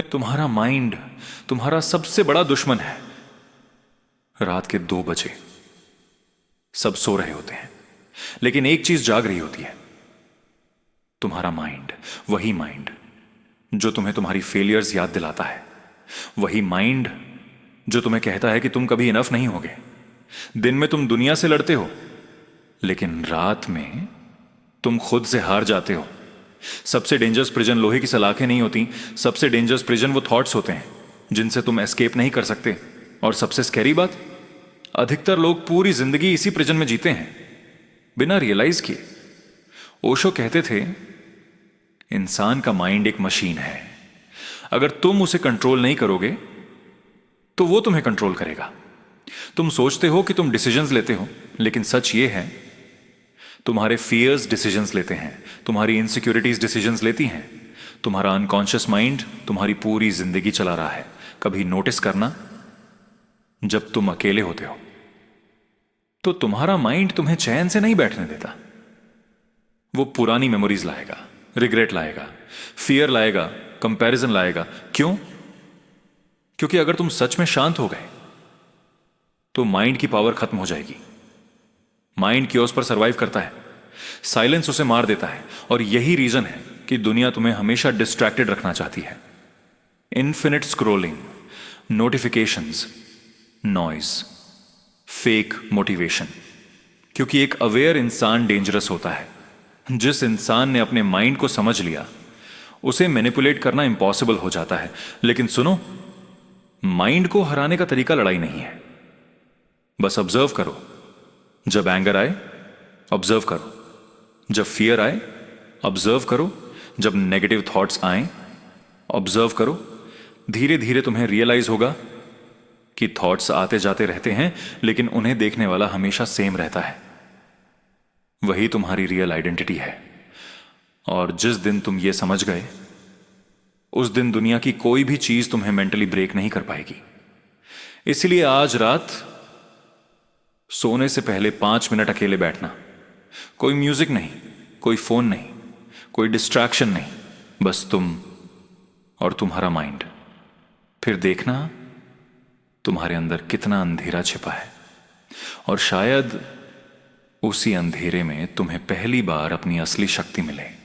तुम्हारा माइंड तुम्हारा सबसे बड़ा दुश्मन है। रात के 2 बजे सब सो रहे होते हैं, लेकिन एक चीज जाग रही होती है, तुम्हारा माइंड। वही माइंड जो तुम्हें तुम्हारी फेलियर्स याद दिलाता है, वही माइंड जो तुम्हें कहता है कि तुम कभी इनफ नहीं होगे। दिन में तुम दुनिया से लड़ते हो, लेकिन रात में तुम खुद से हार जाते हो। सबसे डेंजरस प्रिजन लोहे की सलाखें नहीं होती, सबसे डेंजरस प्रिजन वो थॉट्स होते हैं जिनसे तुम एस्केप नहीं कर सकते। और सबसे स्कैरी बात, अधिकतर लोग पूरी जिंदगी इसी प्रिजन में जीते हैं बिना रियलाइज किए। ओशो कहते थे, इंसान का माइंड एक मशीन है, अगर तुम उसे कंट्रोल नहीं करोगे तो वो तुम्हें कंट्रोल करेगा। तुम सोचते हो कि तुम डिसीजंस लेते हो, लेकिन सच ये है तुम्हारे फियर्स डिसीजंस लेते हैं, तुम्हारी इनसिक्योरिटीज डिसीजंस लेती हैं। तुम्हारा अनकॉन्शियस माइंड तुम्हारी पूरी जिंदगी चला रहा है। कभी नोटिस करना, जब तुम अकेले होते हो तो तुम्हारा माइंड तुम्हें चैन से नहीं बैठने देता। वो पुरानी मेमोरीज लाएगा, रिग्रेट लाएगा, फियर लाएगा, कंपैरिजन लाएगा। क्यों? क्योंकि अगर तुम सच में शांत हो गए तो माइंड की पावर खत्म हो जाएगी। माइंड क्योस पर सरवाइव करता है, साइलेंस उसे मार देता है। और यही रीजन है कि दुनिया तुम्हें हमेशा डिस्ट्रैक्टेड रखना चाहती है। Infinite scrolling, notifications, noise, fake motivation. क्योंकि एक अवेयर इंसान डेंजरस होता है। जिस इंसान ने अपने माइंड को समझ लिया, उसे मैनिपुलेट करना इंपॉसिबल हो जाता है। लेकिन सुनो, माइंड को हराने का तरीका लड़ाई नहीं है। बस ऑब्जर्व करो। जब एंगर आए, ऑब्जर्व करो। जब फियर आए, ऑब्जर्व करो। जब नेगेटिव थॉट्स आए, ऑब्जर्व करो। धीरे धीरे तुम्हें रियलाइज होगा कि थॉट्स आते जाते रहते हैं, लेकिन उन्हें देखने वाला हमेशा सेम रहता है। वही तुम्हारी रियल आइडेंटिटी है। और जिस दिन तुम ये समझ गए, उस दिन दुनिया की कोई भी चीज तुम्हें मेंटली ब्रेक नहीं कर पाएगी। इसलिए आज रात सोने से पहले 5 मिनट अकेले बैठना। कोई म्यूजिक नहीं, कोई फोन नहीं, कोई डिस्ट्रैक्शन नहीं, बस तुम और तुम्हारा माइंड। फिर देखना तुम्हारे अंदर कितना अंधेरा छिपा है। और शायद उसी अंधेरे में तुम्हें पहली बार अपनी असली शक्ति मिले।